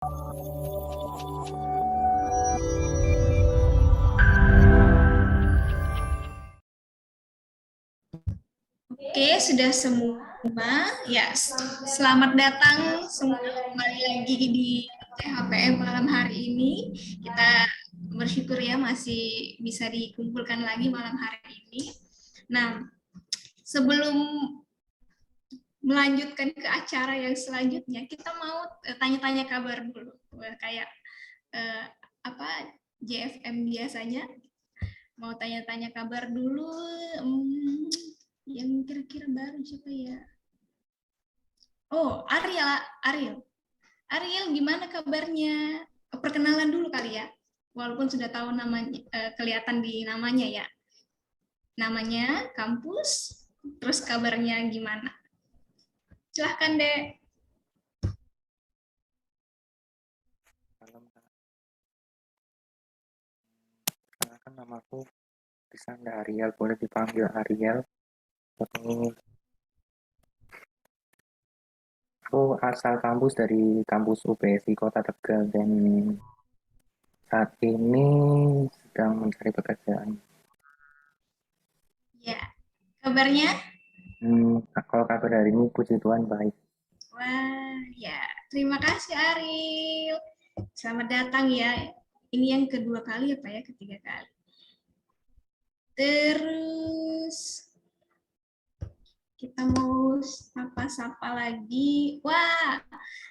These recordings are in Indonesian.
Oke, sudah semua. Ya, selamat datang semua kembali lagi di THPM malam hari ini. Kita bersyukur ya masih bisa dikumpulkan lagi malam hari ini. Nah, sebelum melanjutkan ke acara yang selanjutnya, kita mau tanya-tanya kabar dulu. Kayak apa JFM biasanya. Mau tanya-tanya kabar dulu. Yang kira-kira baru siapa ya? Oh, Ariel, gimana kabarnya? Perkenalan dulu kali ya. Walaupun sudah tahu namanya, kelihatan di namanya ya. Namanya, kampus, terus kabarnya gimana? Silahkan, Dek. Malam, perkenalkan namaku Krisanda Ariel, boleh dipanggil Ariel. Aku asal kampus dari kampus UPSI Kota Tegal dan saat ini sedang mencari pekerjaan. Ya, kabarnya? Kalau kabar hari ini puji Tuhan baik. Wah, ya. Terima kasih, Ariel. Selamat datang ya. Ini yang kedua kali apa ya? Ketiga kali. Terus kita mau sapa-sapa lagi. Wah,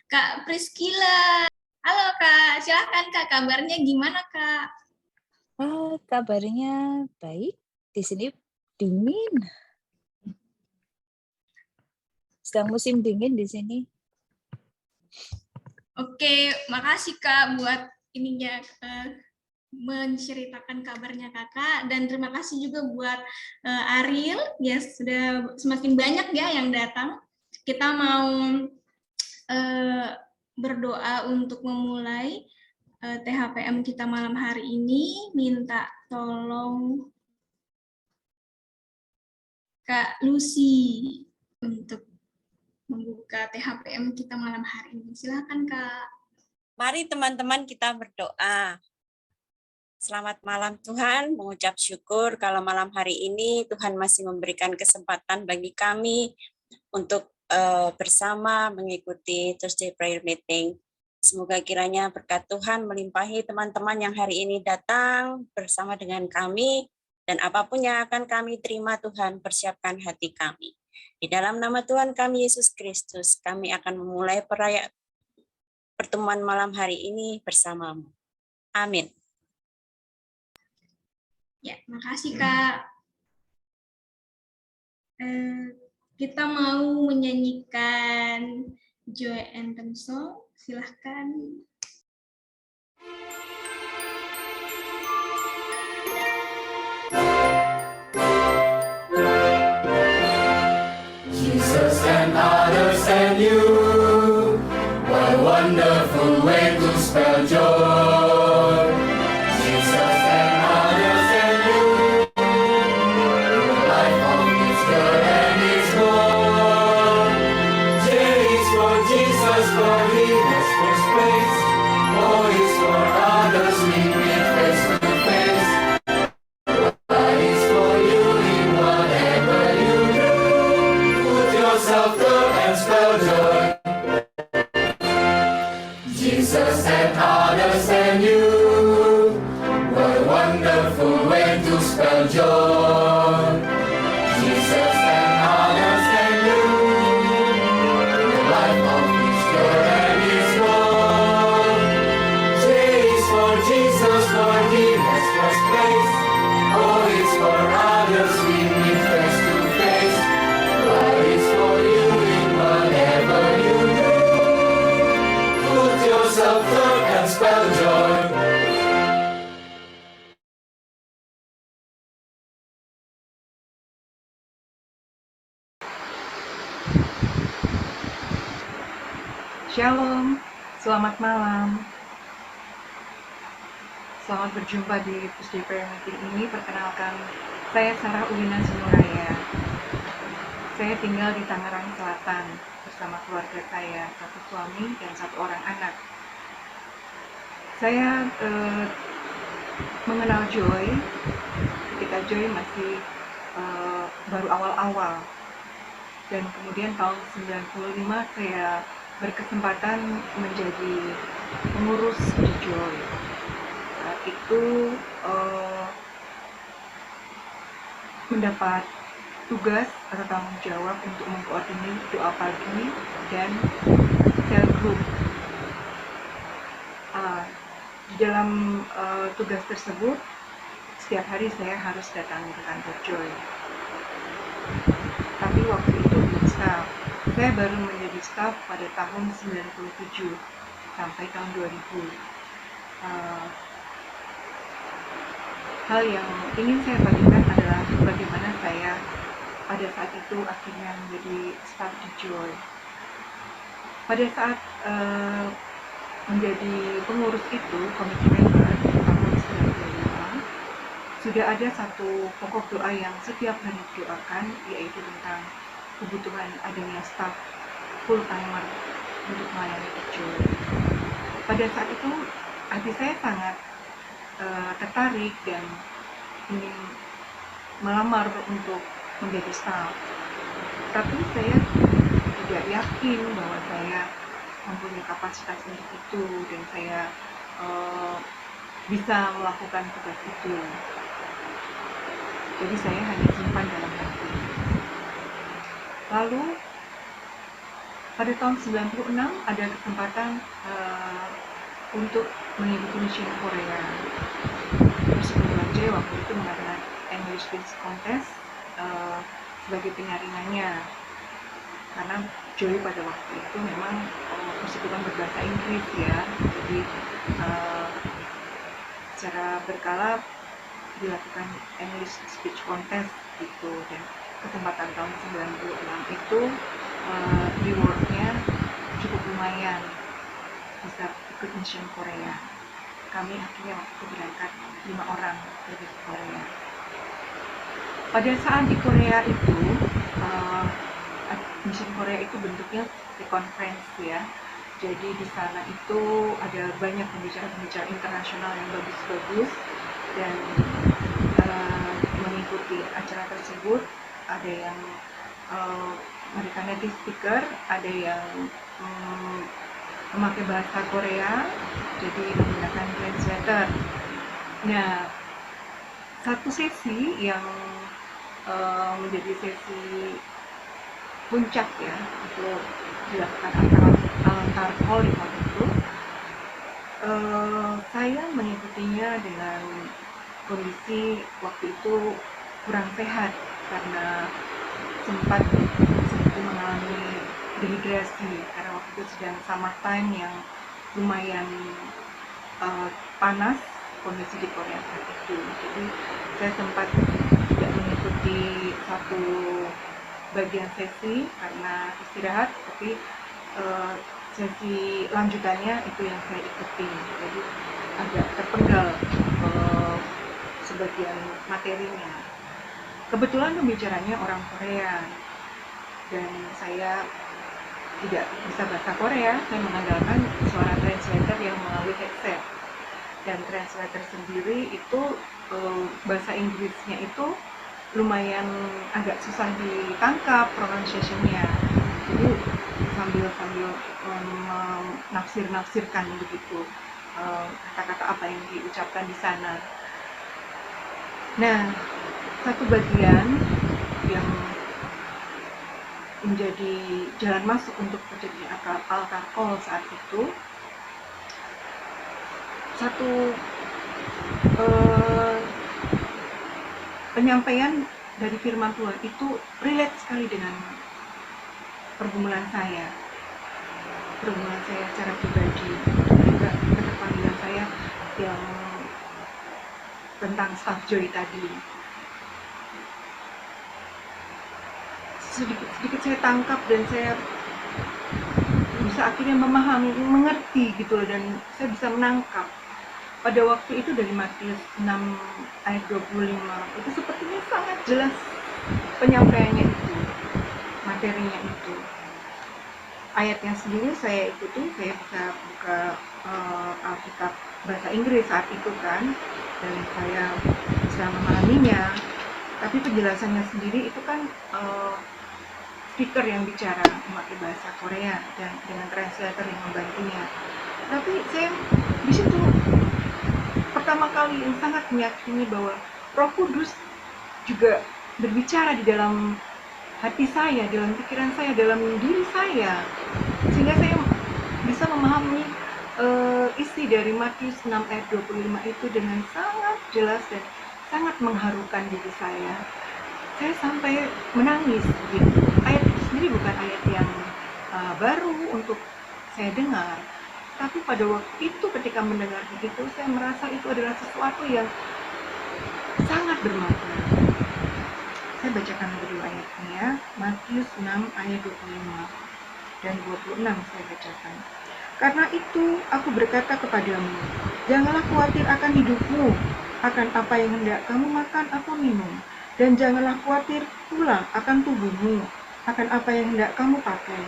Kak Priscila. Halo Kak, silahkan Kak, kabarnya gimana Kak? Kabarnya baik. Di sini dingin. Sedang musim dingin di sini. Oke, makasih Kak buat ininya menceritakan kabarnya Kakak, dan terima kasih juga buat Ariel ya, sudah semakin banyak ya yang datang. Kita mau berdoa untuk memulai THPM kita malam hari ini. Minta tolong Kak Lucy untuk membuka THPM kita malam hari ini. Silakan Kak. Mari teman-teman kita berdoa. Selamat malam Tuhan, mengucap syukur kalau malam hari ini Tuhan masih memberikan kesempatan bagi kami untuk bersama mengikuti Thursday Prayer Meeting. Semoga kiranya berkat Tuhan melimpahi teman-teman yang hari ini datang bersama dengan kami, dan apapun yang akan kami terima Tuhan, persiapkan hati kami. Di dalam nama Tuhan kami Yesus Kristus, kami akan memulai pertemuan malam hari ini bersamamu. Amin. Ya, makasih Kak. Kita mau menyanyikan Joy Anthem Song. Silahkan. Jesus and others and you, what a wonderful way to spell joy. Jesus and others and you, your life on is good and is gone. J is for Jesus, for he has first place. O is for others, we meet face to face. Y is for you in whatever you do. Put yourself through and spell joy. Jesus and others and you, what a wonderful way to spell joy. Jesus and others and you, the life of each good and is gone. J is for Jesus, for he has first place. O is for others, we meet face to face. Y is for you in whatever you do. Put yourself through and spell joy. Shalom, selamat malam. Selamat berjumpa di Thursday Prayer Meeting ini. Perkenalkan, saya Sarah Ulina Sinuraya. Saya tinggal di Tangerang Selatan bersama keluarga saya, satu suami dan satu orang anak. Saya mengenal Joy ketika Joy masih baru awal-awal, dan kemudian tahun 95 saya berkesempatan menjadi pengurus di Joy. Saat itu mendapat tugas atau tanggung jawab untuk mengkoordinir doa pagi dan cell group. Di dalam tugas tersebut, setiap hari saya harus datang ke kantor Joy. Tapi waktu itu belum staff. Saya baru menjadi staff pada tahun 97 sampai tahun 2000. Hal yang ingin saya bagikan adalah bagaimana saya pada saat itu akhirnya menjadi staff di Joy. Pada saat menjadi pengurus itu, komite member tahun 95, sudah ada satu pokok doa yang setiap hari didoakan, yaitu tentang kebutuhan adanya staff full timer untuk melayani di Joy. Pada saat itu hati saya sangat tertarik dan ingin melamar untuk menjadi staff, tapi saya tidak yakin bahwa saya mempunyai kapasitas untuk itu dan saya bisa melakukan tugas itu. Jadi saya hanya simpan dalam hati. Lalu pada tahun 96 ada kesempatan untuk mengikuti mission Korea. Terus kemudian waktu itu mengadakan English Speech Contest sebagai penyaringannya, karena Joy pada waktu itu memang persekutuan berbahasa Inggris ya, jadi secara berkala dilakukan English Speech Contest gitu, dan kesempatan tahun 96 itu rewardnya cukup lumayan, bisa ikut mission Korea. Kami akhirnya waktu itu berangkat 5 orang pergi ke Korea. Pada saat di Korea itu, mission Korea itu bentuknya seperti konferensi ya. Jadi di sana itu ada banyak pembicara-pembicara internasional yang bagus-bagus, dan mengikuti acara tersebut ada yang mereka native speaker, ada yang memakai bahasa Korea, jadi menggunakan translator. Nah, satu sesi yang menjadi sesi puncak ya, itu dilakukan antar call di waktu itu. Saya mengikutinya dengan kondisi waktu itu kurang sehat karena sempat mengalami dehidrasi karena waktu itu sedang summer time yang lumayan panas kondisi di Korea saat itu. Jadi saya sempat tidak mengikuti satu bagian sesi karena istirahat, tapi sesi lanjutannya itu yang saya ikuti. Jadi agak terpenggal sebagian materinya. Kebetulan pembicaranya orang Korea dan saya tidak bisa bahasa Korea, saya mengandalkan suara translator yang melalui headset. Dan translator sendiri itu bahasa Inggrisnya itu lumayan agak susah ditangkap pronunciation-nya. Jadi sambil menafsir-nafsirkan begitu kata-kata apa yang diucapkan di sana. Nah, satu bagian yang menjadi jalan masuk untuk terjadi altar call saat itu, satu penyampaian dari firman Tuhan itu relate sekali dengan pergumulan saya secara pribadi, juga keterpanggilan saya yang tentang staff Joy tadi. Sedikit saya tangkap dan saya bisa akhirnya memahami, mengerti gitu loh, dan saya bisa menangkap. Pada waktu itu dari Matius 6 ayat 25 itu sepertinya sangat jelas penyampaiannya itu, materinya itu. Ayatnya sendiri saya ikuti, saya bisa buka Alkitab bahasa Inggris saat itu kan, dan saya bisa memahaminya. Tapi penjelasannya sendiri itu kan speaker yang bicara memakai bahasa Korea dan dengan translator yang membantunya. Tapi saya di situ pertama kali yang sangat meyakini bahwa Roh Kudus juga berbicara di dalam hati saya, dalam pikiran saya, dalam diri saya, sehingga saya bisa memahami isi dari Matius 6 ayat 25 itu dengan sangat jelas dan sangat mengharukan diri saya. Saya sampai menangis gitu. Ayat itu sendiri bukan ayat yang baru untuk saya dengar, tapi pada waktu itu ketika mendengar begitu, saya merasa itu adalah sesuatu yang sangat bermakna. Saya bacakan dulu ayatnya, Matius 6 ayat 25 dan 26 saya bacakan. Karena itu aku berkata kepadamu, janganlah khawatir akan hidupmu, akan apa yang hendak kamu makan atau minum, dan janganlah khawatir pula akan tubuhmu, akan apa yang hendak kamu pakai.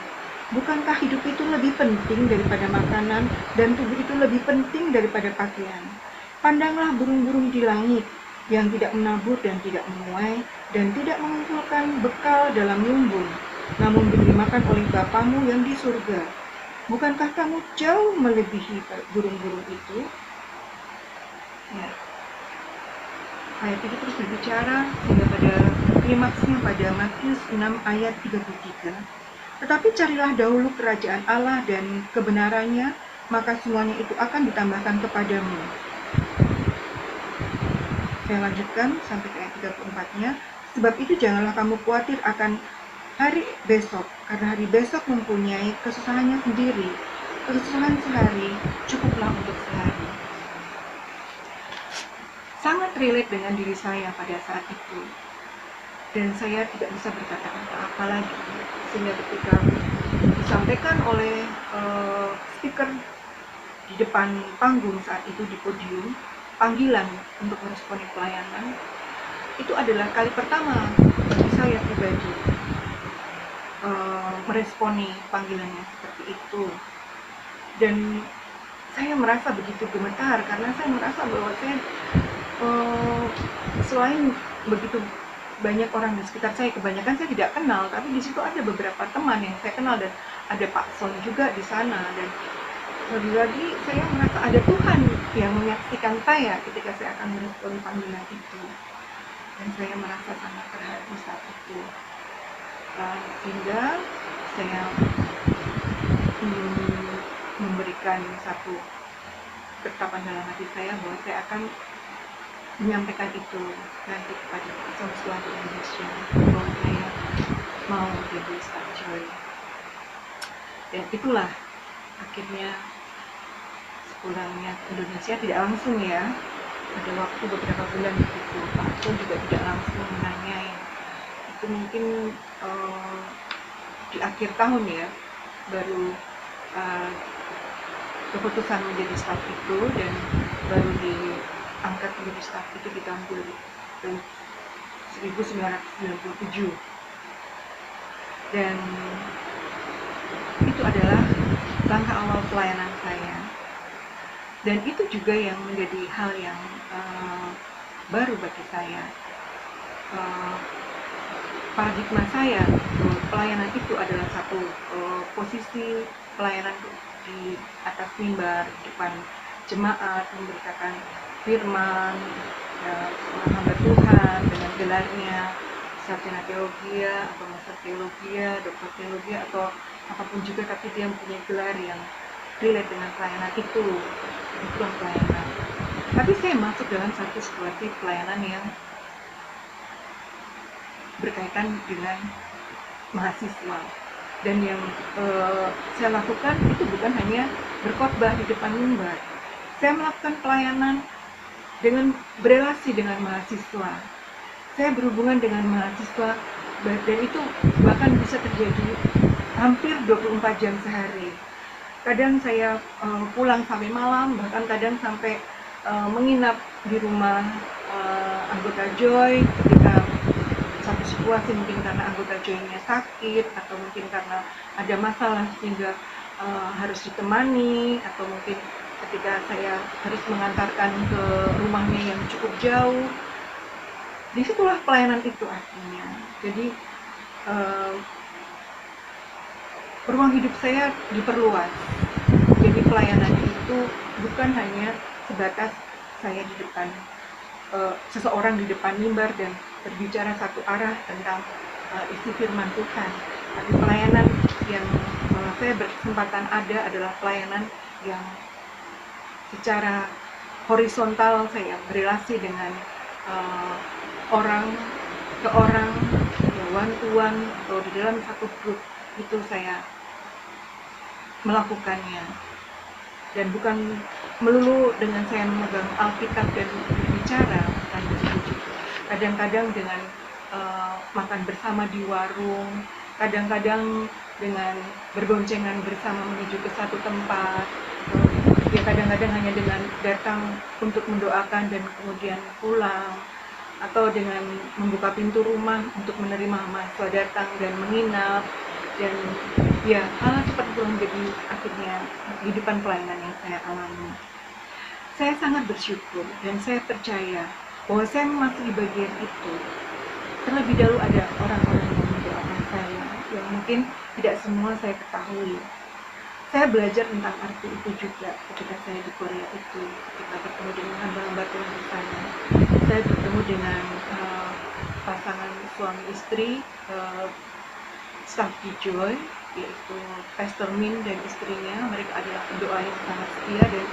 Bukankah hidup itu lebih penting daripada makanan, dan tubuh itu lebih penting daripada pakaian? Pandanglah burung-burung di langit, yang tidak menabur dan tidak menuai, dan tidak mengumpulkan bekal dalam lumbung, namun diberi makan oleh Bapamu yang di surga. Bukankah kamu jauh melebihi burung-burung itu? Ya. Ayat itu terus berbicara sehingga pada klimaksnya pada Matius 6 ayat 33. Tetapi carilah dahulu kerajaan Allah dan kebenarannya, maka semuanya itu akan ditambahkan kepadamu. Saya lanjutkan sampai ke ayat 34-nya. Sebab itu janganlah kamu khawatir akan hari besok, karena hari besok mempunyai kesusahannya sendiri. Kesusahan sehari cukuplah untuk sehari. Sangat relate dengan diri saya pada saat itu. Dan saya tidak bisa berkata apa-apa lagi. Sehingga ketika disampaikan oleh speaker di depan panggung saat itu di podium, panggilan untuk meresponi pelayanan, itu adalah kali pertama bagi saya pribadi meresponi panggilannya seperti itu. Dan saya merasa begitu gemetar karena saya merasa bahwa saya selain begitu banyak orang di sekitar saya, kebanyakan saya tidak kenal, tapi di situ ada beberapa teman yang saya kenal dan ada Pak Son juga di sana, dan lagi-lagi saya merasa ada Tuhan yang menyaksikan saya ketika saya akan meresponi panggilan itu, dan saya merasa sangat terharu saat itu. Sehingga saya memberikan satu ketetapan dalam hati saya bahwa saya akan menyampaikan itu nanti kepada Islam di Indonesia bahwa saya mau jadi staff joy. Dan itulah akhirnya sepulangnya ke Indonesia, tidak langsung ya, ada waktu beberapa bulan begitu, Pak Sun juga tidak langsung menanyai. Itu mungkin di akhir tahun ya, baru keputusan menjadi staf itu, dan baru diangkat menjadi staf itu di tahun 1997. Dan itu adalah langkah awal pelayanan saya. Dan itu juga yang menjadi hal yang baru bagi saya. Paradigma saya, pelayanan itu adalah satu posisi pelayanan di atas mimbar, depan jemaat, memberitakan firman, seorang hamba Tuhan dengan gelarnya sarjana teologi atau master teologi, doktor teologi atau apapun juga, tapi dia mempunyai gelar yang relate dengan pelayanan itu pelayanan. Tapi saya masuk dalam satu situasi pelayanan yang berkaitan dengan mahasiswa, dan yang saya lakukan itu bukan hanya berkhotbah di depan mimbar. Saya melakukan pelayanan dengan berelasi dengan mahasiswa. Saya berhubungan dengan mahasiswa, dan itu bahkan bisa terjadi hampir 24 jam sehari. Kadang saya pulang sampai malam, bahkan kadang sampai menginap di rumah anggota Joy ketika satu situasi, mungkin karena anggota Joy-nya sakit, atau mungkin karena ada masalah sehingga harus ditemani, atau mungkin ketika saya harus mengantarkan ke rumahnya yang cukup jauh. Disitulah pelayanan itu artinya. Jadi ruang hidup saya diperluas. Jadi pelayanan itu bukan hanya sebatas saya di depan seseorang di depan mimbar dan berbicara satu arah tentang isi firman Tuhan. Tapi pelayanan yang saya berkesempatan ada adalah pelayanan yang secara horizontal saya berelasi dengan orang ke orang, one to one, atau di dalam satu grup. Itu saya melakukannya. Dan bukan melulu dengan saya memegang Alkitab dan berbicara, bukan begitu juga. Kadang-kadang dengan makan bersama di warung, kadang-kadang dengan berboncengan bersama menuju ke satu tempat, ya kadang-kadang hanya dengan datang untuk mendoakan dan kemudian pulang, atau dengan membuka pintu rumah untuk menerima mahasiswa datang dan menginap. Dan ya, hal seperti itu menjadi akhirnya kehidupan pelayanan yang saya alami. Saya sangat bersyukur dan saya percaya bahwa saya masih di bagian itu. Terlebih dahulu ada orang-orang yang mendoakan saya, yang mungkin tidak semua saya ketahui. Saya belajar tentang arti itu juga ketika saya di Korea itu, ketika bertemu dengan hamba-hamba Tuhan di sana. Saya bertemu dengan pasangan suami istri, Staff di Joy, yaitu Pastor Min dan istrinya. Mereka adalah pendoa yang sangat setia dan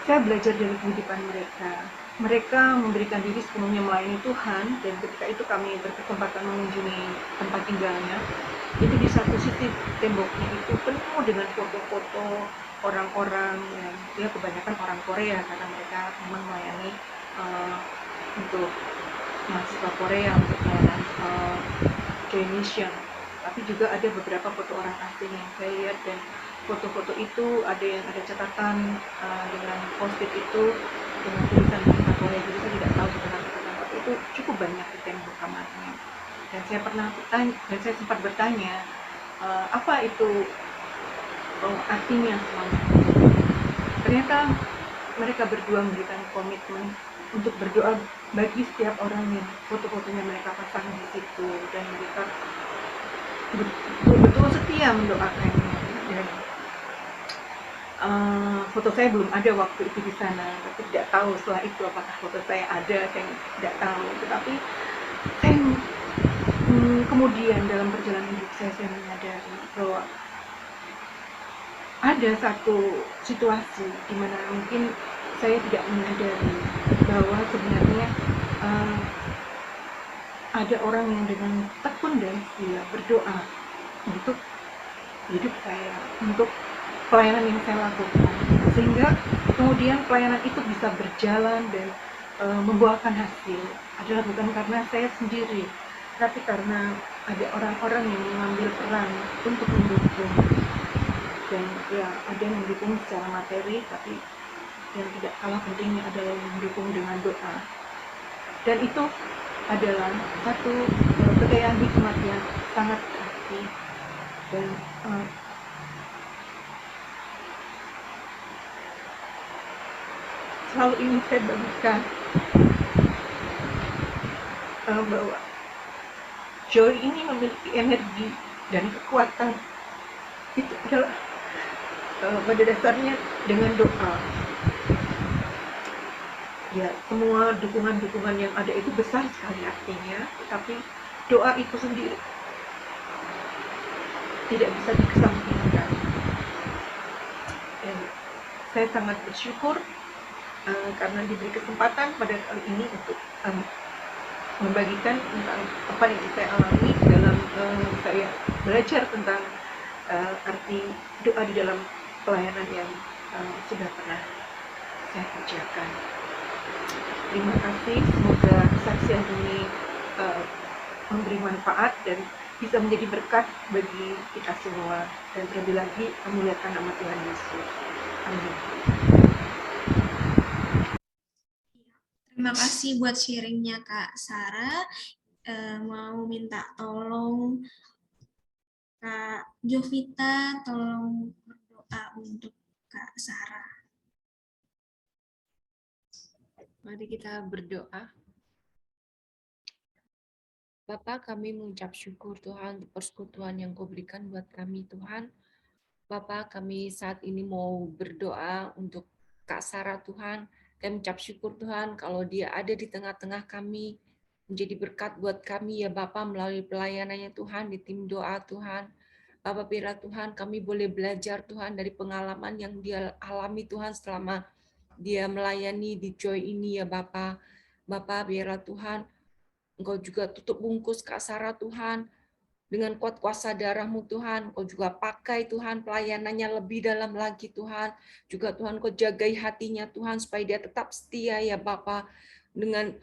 saya belajar dari kehidupan mereka. Mereka memberikan diri sepenuhnya melayani Tuhan, dan ketika itu kami berkesempatan mengunjungi tempat tinggalnya. Itu di satu sisi temboknya itu penuh dengan foto-foto orang-orang yang ya kebanyakan orang Korea, karena mereka memang melayani untuk mahasiswa Korea untuk pelayanan Joy Mission. Tapi juga ada beberapa foto orang asing yang saya lihat, dan foto-foto itu ada yang ada catatan dengan post-it itu dengan tulisan bahasa Korea. Jadi saya tidak tahu sebenarnya catatan apa itu, cukup banyak di tembok kamarnya. Dan saya pernah bertanya, dan saya sempat bertanya apa itu artinya semuanya. Ternyata mereka berdua memberikan komitmen untuk berdoa bagi setiap orang yang foto-fotonya mereka pasang di situ, dan mereka betul-betul setia mendoakannya. Dan foto saya belum ada waktu itu di sana, tapi tidak tahu setelah itu apakah foto saya ada, saya tidak tahu. Tetapi saya kemudian dalam perjalanan hidup saya menyadari bahwa ada satu situasi di mana mungkin saya tidak menyadari bahwa sebenarnya ada orang yang dengan tekun dan setia berdoa untuk hidup saya, untuk pelayanan yang saya lakukan, sehingga kemudian pelayanan itu bisa berjalan dan membuahkan hasil. Adalah bukan karena saya sendiri, tapi karena ada orang-orang yang mengambil peran untuk mendukung. Dan ya, ada yang mendukung secara materi, tapi yang tidak kalah pentingnya adalah mendukung dengan doa. Dan itu adalah satu kekayaan hikmat yang sangat berarti. Dan selalu ingin saya bagikan bahwa Joy ini memiliki energi dan kekuatan. Itu adalah pada dasarnya dengan doa. Ya, semua dukungan-dukungan yang ada itu besar sekali artinya, tetapi doa itu sendiri tidak bisa dikesampingkan. Dan saya sangat bersyukur karena diberi kesempatan pada kali ini untuk membagikan tentang apa yang saya alami dalam saya belajar tentang arti doa di dalam pelayanan yang sudah pernah saya kerjakan. Terima kasih, semoga kesaksian ini memberi manfaat dan bisa menjadi berkat bagi kita semua, dan terlebih lagi memuliakan nama Tuhan Yesus. Amin. Terima kasih buat sharingnya Kak Sarah. Mau minta tolong Kak Jovita, tolong berdoa untuk Sarah. Mari kita berdoa. Bapa, kami mengucap syukur Tuhan untuk persekutuan yang Kau berikan buat kami Tuhan. Bapa, kami saat ini mau berdoa untuk Kak Sarah Tuhan. Kami mengucap syukur Tuhan kalau dia ada di tengah-tengah kami, menjadi berkat buat kami ya Bapa melalui pelayanannya Tuhan di tim doa Tuhan. Bapak biarlah Tuhan kami boleh belajar Tuhan dari pengalaman yang dia alami Tuhan selama dia melayani di Joy ini ya Bapa. Bapa biarlah Tuhan Engkau juga tutup bungkus Kak Sarah Tuhan dengan kuat kuasa darah-Mu Tuhan. Engkau juga pakai Tuhan pelayanannya lebih dalam lagi Tuhan. Juga Tuhan Engkau jagai hatinya Tuhan supaya dia tetap setia ya Bapa dengan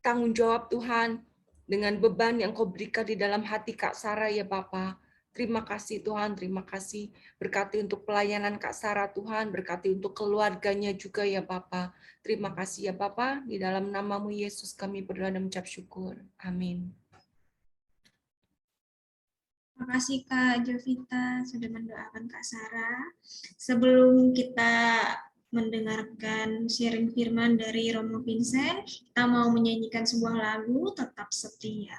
tanggung jawab Tuhan, dengan beban yang Kau berikan di dalam hati Kak Sarah ya Bapa. Terima kasih Tuhan, terima kasih. Berkati untuk pelayanan Kak Sarah Tuhan, berkati untuk keluarganya juga ya Bapa. Terima kasih ya Bapa, di dalam nama-Mu Yesus kami berdoa dan mengucap syukur. Amin. Terima kasih Kak Jovita sudah mendoakan Kak Sarah. Sebelum kita mendengarkan sharing firman dari Romo Vincent, kita mau menyanyikan sebuah lagu, Tetap Setia.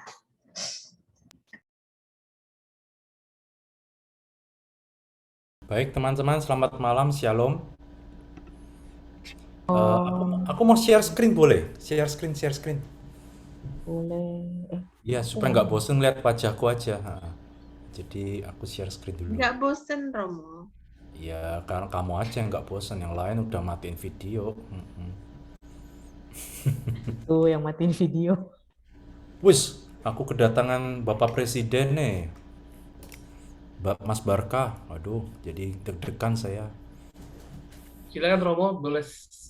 Baik teman-teman, selamat malam, shalom. Aku mau share screen boleh? Share screen. Boleh. Ya, supaya nggak bosen lihat wajahku aja. Jadi aku share screen dulu. Nggak bosen, Romo. Ya, karena kamu aja yang nggak bosen, yang lain udah matiin video. Tuh yang matiin video. Wis, aku kedatangan Bapak Presiden nih. Mas Barka, aduh, jadi deg-degan saya. Silakan Romo, boleh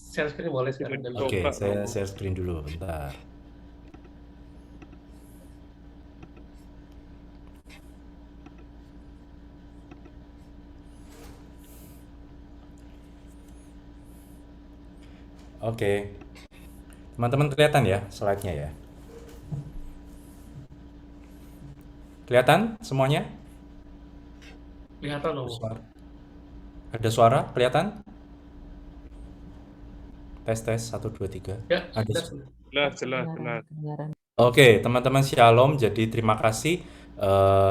share screen boleh sekarang. Oke, saya share screen dulu, bentar. Oke, teman-teman kelihatan ya slide-nya ya? Kelihatan semuanya? Kelihatan Romo. Ada suara? Kelihatan? Tes 1, 2, 3. Ya, Ada. jelas. Oke, teman-teman shalom. Jadi terima kasih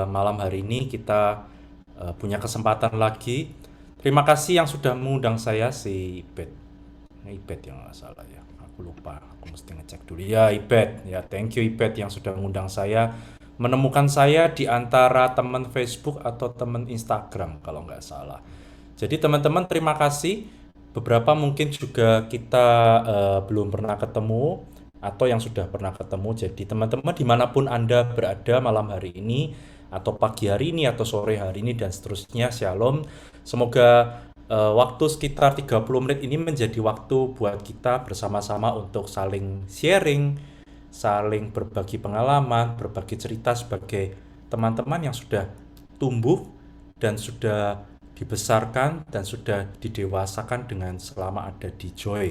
malam hari ini kita punya kesempatan lagi. Terima kasih yang sudah mengundang saya, si Ibet. Ibet yang nggak salah ya. Aku lupa. Aku mesti ngecek dulu. Ya Ibet. Ya thank you Ibet yang sudah mengundang saya. Menemukan saya di antara teman Facebook atau teman Instagram kalau nggak salah. Jadi teman-teman terima kasih. Beberapa mungkin juga kita belum pernah ketemu atau yang sudah pernah ketemu. Jadi teman-teman dimanapun Anda berada malam hari ini atau pagi hari ini atau sore hari ini dan seterusnya, shalom. Semoga waktu sekitar 30 menit ini menjadi waktu buat kita bersama-sama untuk saling sharing, saling berbagi pengalaman, berbagi cerita sebagai teman-teman yang sudah tumbuh dan sudah dibesarkan dan sudah didewasakan dengan selama ada di Joy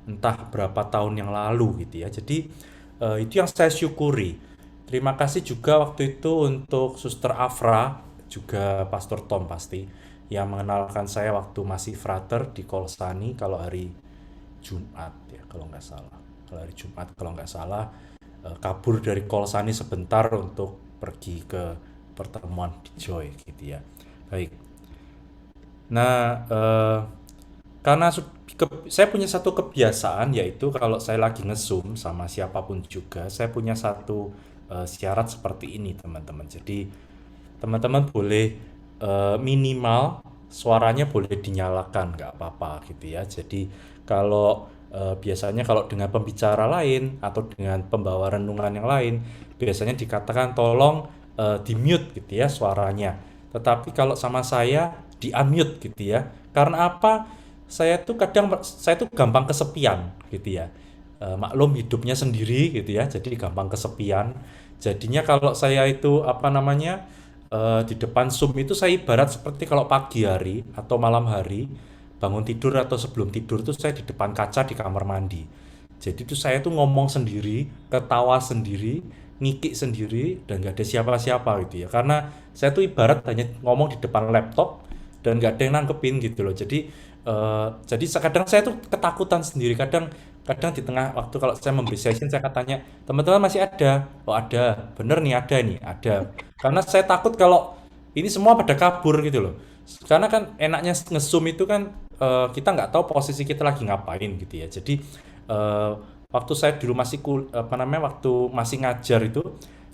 entah berapa tahun yang lalu gitu ya. Jadi itu yang saya syukuri. Terima kasih juga waktu itu untuk Suster Afra, juga Pastor Tom pasti yang mengenalkan saya waktu masih frater di Kolsani kalau hari Jumat ya kalau nggak salah. Kalau hari Jumat kalau nggak salah kabur dari Kolsani sebentar untuk pergi ke pertemuan di Joy gitu ya. Baik. Nah, karena saya punya satu kebiasaan yaitu kalau saya lagi nge-zoom sama siapapun juga, saya punya satu syarat seperti ini teman-teman. Jadi teman-teman boleh minimal suaranya boleh dinyalakan, nggak apa-apa gitu ya. Jadi kalau biasanya kalau dengan pembicara lain atau dengan pembawa renungan yang lain, biasanya dikatakan tolong di-mute gitu ya suaranya. Tetapi kalau sama saya di-unmute gitu ya. Karena apa? Saya tuh gampang kesepian gitu ya. Maklum hidupnya sendiri gitu ya. Jadi gampang kesepian. Jadinya kalau saya itu di depan Zoom itu saya ibarat seperti kalau pagi hari atau malam hari bangun tidur atau sebelum tidur itu saya di depan kaca di kamar mandi. Jadi itu saya tuh ngomong sendiri, ketawa sendiri, ngikik sendiri dan gak ada siapa-siapa gitu ya. Karena saya tuh ibarat hanya ngomong di depan laptop dan gak ada yang nangkepin gitu loh. Jadi Jadi kadang saya tuh ketakutan sendiri, kadang kadang di tengah waktu kalau saya memberi session saya katanya, teman-teman masih ada? Oh ada, bener nih ada nih, ada. Karena saya takut kalau ini semua pada kabur gitu loh. Karena kan enaknya nge-zoom itu kan kita nggak tahu posisi kita lagi ngapain gitu ya. Jadi eh, waktu saya dulu masih apa namanya waktu masih ngajar itu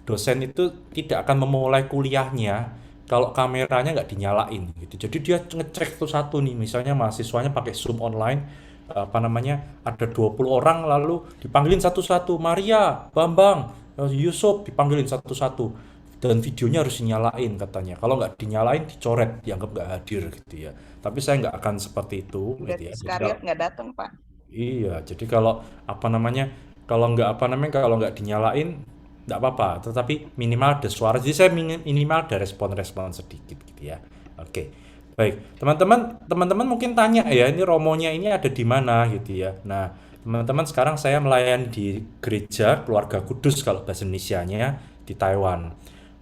dosen itu tidak akan memulai kuliahnya kalau kameranya nggak dinyalain gitu. Jadi dia ngecek satu-satu nih, misalnya mahasiswanya pakai Zoom online, apa namanya, ada 20 orang lalu dipanggilin satu-satu, Maria, Bambang, Yusuf, dipanggilin satu-satu. Dan videonya harus dinyalain katanya. Kalau nggak dinyalain, dicoret, dianggap nggak hadir gitu ya. Tapi saya nggak akan seperti itu gitu Berarti ya. Jadi sekalian nggak datang, Pak. iya, jadi kalau apa namanya, kalau nggak apa namanya, kalau nggak dinyalain, nggak apa-apa. Tetapi minimal ada suara. Jadi saya minimal ada respon-respon sedikit gitu ya. Oke, baik. Teman-teman mungkin tanya ya, ini romonya ini ada di mana gitu ya. Nah, teman-teman sekarang saya melayani di gereja Keluarga Kudus kalau bahasa Indonesianya di Taiwan.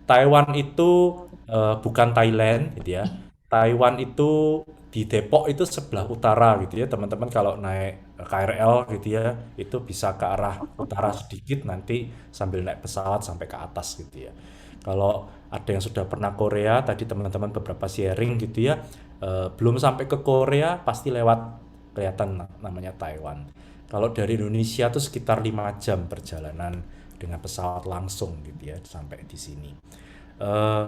Taiwan itu bukan Thailand gitu ya. Taiwan itu di Depok itu sebelah utara gitu ya. Teman-teman kalau naik KRL gitu ya, itu bisa ke arah utara sedikit nanti sambil naik pesawat sampai ke atas gitu ya. Kalau ada yang sudah pernah Korea, tadi teman-teman beberapa sharing gitu ya, belum sampai ke Korea pasti lewat kelihatan namanya Taiwan. Kalau dari Indonesia tuh sekitar 5 jam perjalanan dengan pesawat langsung gitu ya sampai di sini. Eh,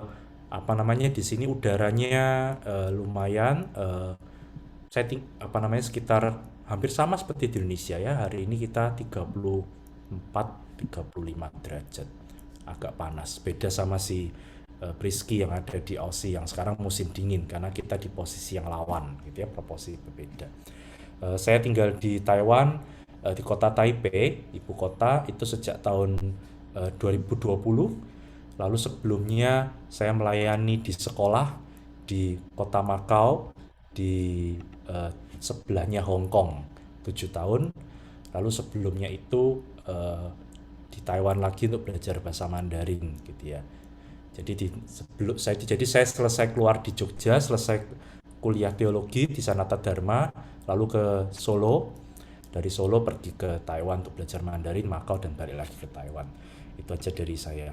apa namanya di sini udaranya lumayan apa namanya sekitar hampir sama seperti di Indonesia ya. Hari ini kita 34-35 derajat. Agak panas. Beda sama si Priski yang ada di Aussie yang sekarang musim dingin karena kita di posisi yang lawan gitu ya, proporsi berbeda. Saya tinggal di Taiwan di kota Taipei, ibu kota itu sejak tahun 2020. Lalu sebelumnya saya melayani di sekolah di kota Makau di sebelahnya Hong Kong 7 tahun. Lalu sebelumnya itu di Taiwan lagi untuk belajar bahasa Mandarin gitu ya. Jadi saya selesai keluar di Jogja, selesai kuliah teologi di Sanata Dharma, lalu ke Solo. Dari Solo pergi ke Taiwan untuk belajar Mandarin, Makau dan balik lagi ke Taiwan. Itu aja dari saya.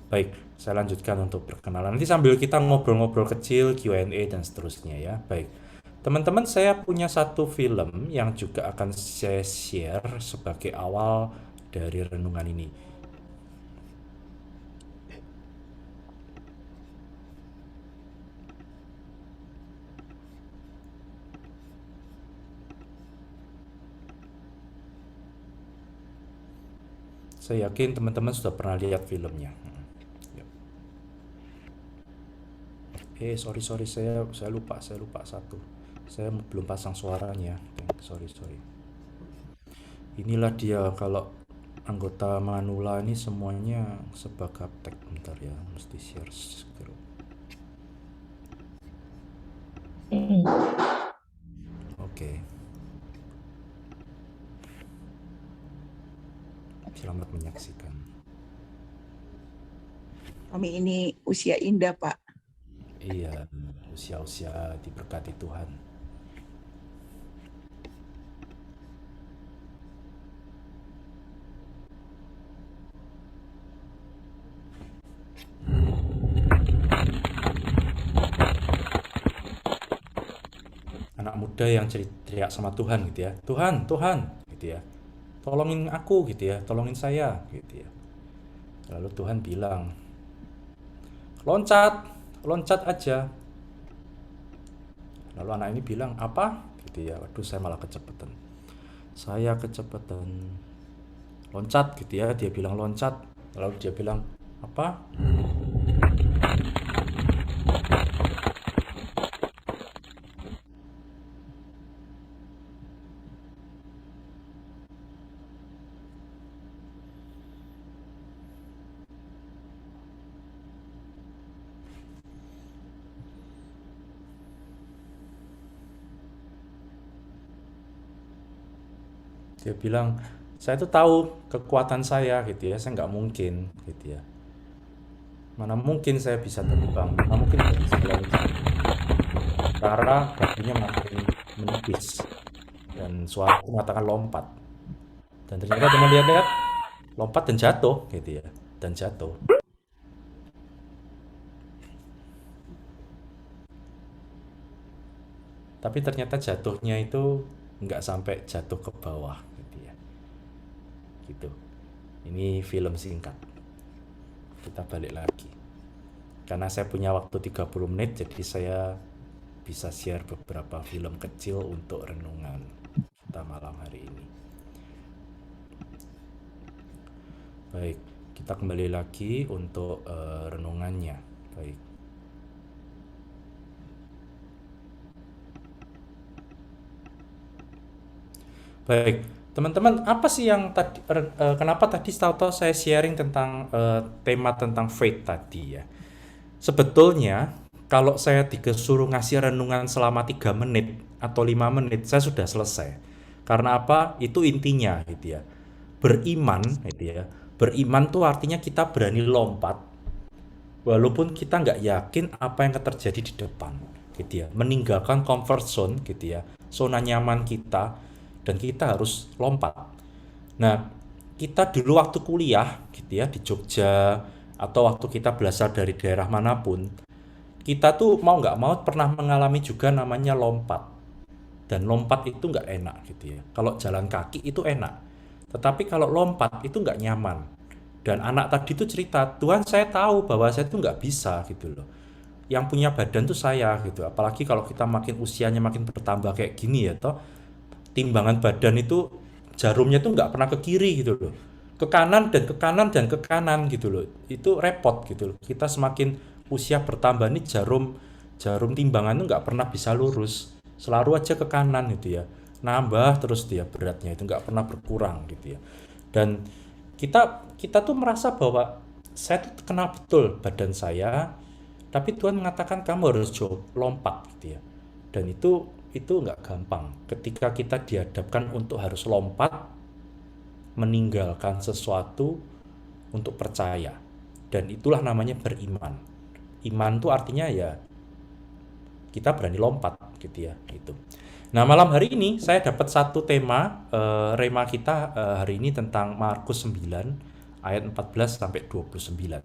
Baik, saya lanjutkan untuk perkenalan. Nanti sambil kita ngobrol-ngobrol kecil, Q&A dan seterusnya ya. Baik, teman-teman saya punya satu film yang juga akan saya share sebagai awal dari renungan ini. Saya yakin teman-teman sudah pernah lihat filmnya. Sorry saya lupa satu. Saya belum pasang suaranya. Sorry. Inilah dia kalau anggota Manula ini semuanya sebagai gaptek. Bentar ya, mesti share screen. Oke. Selamat menyaksikan. Kami ini usia indah, Pak. Iya, usia-usia diberkati Tuhan. Anak muda yang teriak sama Tuhan gitu ya. Tuhan gitu ya. Tolongin aku gitu ya, tolongin saya gitu ya. Lalu Tuhan bilang, loncat aja. Lalu anak ini bilang, apa? Gitu ya, waduh saya malah kecepatan. Saya kecepatan. Loncat gitu ya, dia bilang loncat. Lalu dia bilang, apa? Dia bilang, saya tuh tahu kekuatan saya gitu ya, saya nggak mungkin gitu ya. Mana mungkin saya bisa terbang, mana mungkin saya bisa jalan. Sementara badannya makin menipis. Dan suara itu mengatakan lompat. Dan ternyata teman lihat-lihat, lompat dan jatuh gitu ya. Dan jatuh. Tapi ternyata jatuhnya itu nggak sampai jatuh ke bawah gitu ya. Gitu. Ini film singkat. Kita balik lagi. Karena saya punya waktu 30 menit, jadi saya bisa share beberapa film kecil untuk renungan kita malam hari ini. Baik, kita kembali lagi untuk renungannya. Baik. Baik, teman-teman, apa sih yang tadi kenapa tadi tahu-tahu saya sharing tentang tema tentang faith tadi ya? Sebetulnya kalau saya disuruh ngasih renungan selama 3 menit atau 5 menit, saya sudah selesai. Karena apa? Itu intinya gitu ya. Beriman gitu ya. Beriman tuh artinya kita berani lompat walaupun kita nggak yakin apa yang akan terjadi di depan gitu ya. Meninggalkan comfort zone gitu ya. Zona nyaman kita dan kita harus lompat. Nah, kita dulu waktu kuliah gitu ya di Jogja atau waktu kita berasal dari daerah manapun, kita tuh mau nggak mau pernah mengalami juga namanya lompat. Dan lompat itu nggak enak gitu ya. Kalau jalan kaki itu enak, tetapi kalau lompat itu nggak nyaman. Dan anak tadi tuh cerita, Tuhan saya tahu bahwa saya tuh nggak bisa gitu loh. Yang punya badan tuh saya gitu. Apalagi kalau kita makin usianya makin bertambah kayak gini ya toh, timbangan badan itu jarumnya tuh nggak pernah ke kiri gitu loh. Ke kanan dan ke kanan dan ke kanan gitu loh. Itu repot gitu loh. Kita semakin usia bertambah nih jarum timbangan itu nggak pernah bisa lurus. Selalu aja ke kanan gitu ya. Nambah terus dia beratnya itu nggak pernah berkurang gitu ya. Dan kita tuh merasa bahwa saya tuh kenal betul badan saya, tapi Tuhan mengatakan kamu harus lompat gitu ya. Dan itu nggak gampang. Ketika kita dihadapkan untuk harus lompat, meninggalkan sesuatu untuk percaya. Dan itulah namanya beriman. Iman itu artinya ya kita berani lompat gitu ya gitu. Nah, malam hari ini saya dapat satu tema rema kita hari ini tentang Markus 9 ayat 14 sampai 29.